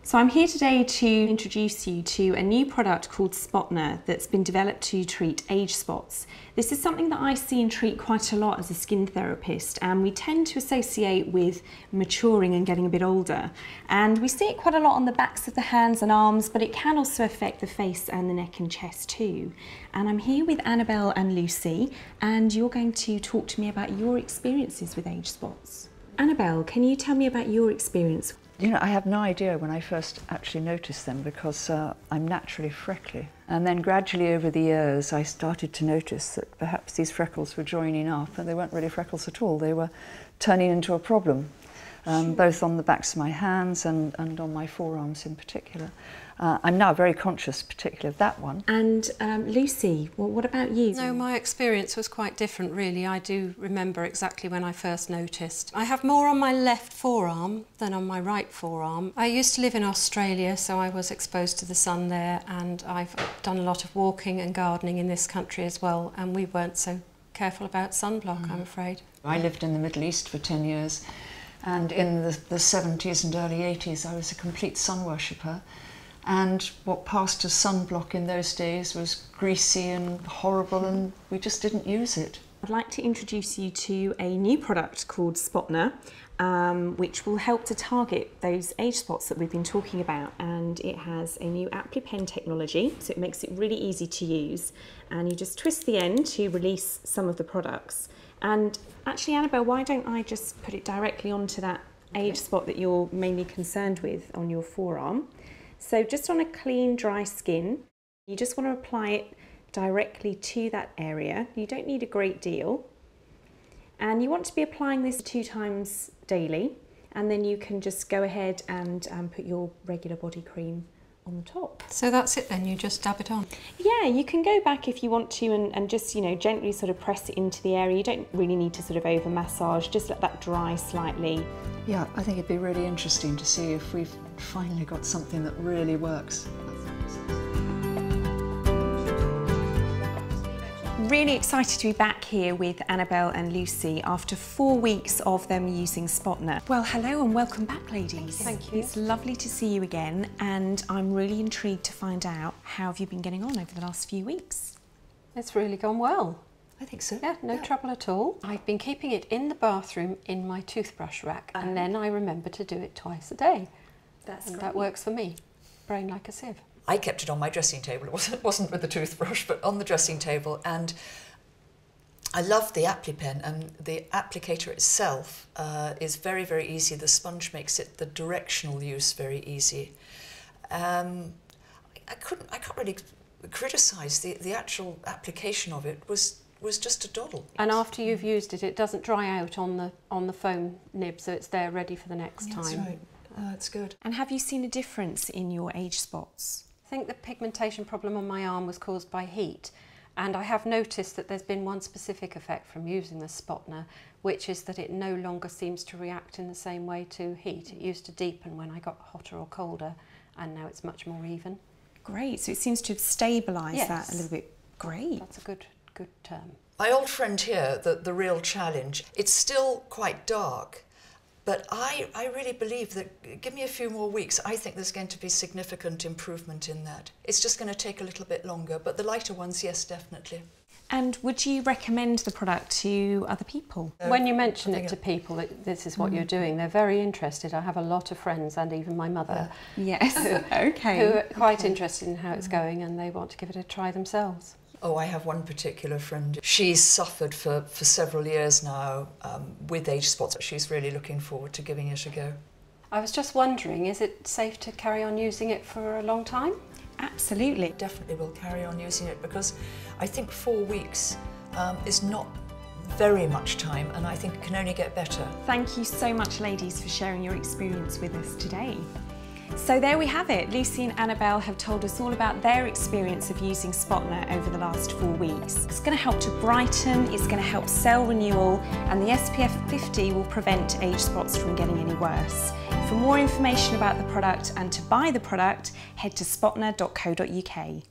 So I'm here today to introduce you to a new product called SPOTNER that's been developed to treat age spots. This is something that I see and treat quite a lot as a skin therapist, and we tend to associate with maturing and getting a bit older. And we see it quite a lot on the backs of the hands and arms, but it can also affect the face and the neck and chest too. And I'm here with Annabel and Lucy, and you're going to talk to me about your experiences with age spots. Annabel, can you tell me about your experience? You know, I have no idea when I first actually noticed them because I'm naturally freckly. And then gradually over the years I started to notice that perhaps these freckles were joining up, and they weren't really freckles at all. They were turning into a problem, both on the backs of my hands and on my forearms in particular. I'm now very conscious particularly of that one. And Lucy, well, what about you? No, my experience was quite different really. I do remember exactly when I first noticed. I have more on my left forearm than on my right forearm. I used to live in Australia, so I was exposed to the sun there, and I've done a lot of walking and gardening in this country as well, and we weren't so careful about sunblock, I'm afraid. I lived in the Middle East for 10 years, and in the 70s and early 80s I was a complete sun worshipper. And what passed as sunblock in those days was greasy and horrible, and we just didn't use it. I'd like to introduce you to a new product called SPOTNER, which will help to target those age spots that we've been talking about. And it has a new AppliPen technology, so it makes it really easy to use. And you just twist the end to release some of the products. And actually, Annabel, why don't I just put it directly onto that age spot that you're mainly concerned with on your forearm. So just on a clean, dry skin, you just want to apply it directly to that area. You don't need a great deal. And you want to be applying this 2 times daily, and then you can just go ahead and put your regular body cream on the top. So that's it then, you just dab it on? Yeah, you can go back if you want to and just, you know, gently sort of press it into the area. You don't really need to sort of over massage, just let that dry slightly. Yeah, I think it'd be really interesting to see if we've finally got something that really works. Really excited to be back here with Annabel and Lucy after 4 weeks of them using SPOTNER. Well, hello and welcome back, ladies. Thank you. It's lovely to see you again, and I'm really intrigued to find out how have you been getting on over the last few weeks? It's really gone well. I think so. Yeah, no trouble at all. I've been keeping it in the bathroom in my toothbrush rack, and then I remember to do it twice a day. That's and great. That works for me. Brain like a sieve. I kept it on my dressing table. It wasn't with the toothbrush, but on the dressing table. And I love the AppliPen, and the applicator itself is very, very easy. The sponge makes it the directional use very easy. I can't really criticise the actual application of it. Was just a doddle. And after you've used it, it doesn't dry out on the foam nib, so it's there ready for the next time. That's right. That's good. And have you seen a difference in your age spots? I think the pigmentation problem on my arm was caused by heat, and I have noticed that there's been one specific effect from using the SPOTNER, which is that it no longer seems to react in the same way to heat. It used to deepen when I got hotter or colder, and now it's much more even. Great, so it seems to have stabilised that a little bit. Great. That's a good term. My old friend here, the real challenge, it's still quite dark, but I really believe that, give me a few more weeks, I think there's going to be significant improvement in that. It's just going to take a little bit longer, but the lighter ones, yes, definitely. And would you recommend the product to other people? When you mention it to people that this is what you're doing, they're very interested. I have a lot of friends, and even my mother, Yes, okay. who are quite interested in how it's going, and they want to give it a try themselves. Oh, I have one particular friend. She's suffered for several years now with age spots. She's really looking forward to giving it a go. I was just wondering, is it safe to carry on using it for a long time? Absolutely. Definitely will carry on using it, because I think 4 weeks is not very much time, and I think it can only get better. Thank you so much, ladies, for sharing your experience with us today. So there we have it. Lucy and Annabel have told us all about their experience of using SPOTNER over the last 4 weeks. It's going to help to brighten, it's going to help cell renewal, and the SPF 50 will prevent age spots from getting any worse. For more information about the product and to buy the product, head to spotner.co.uk.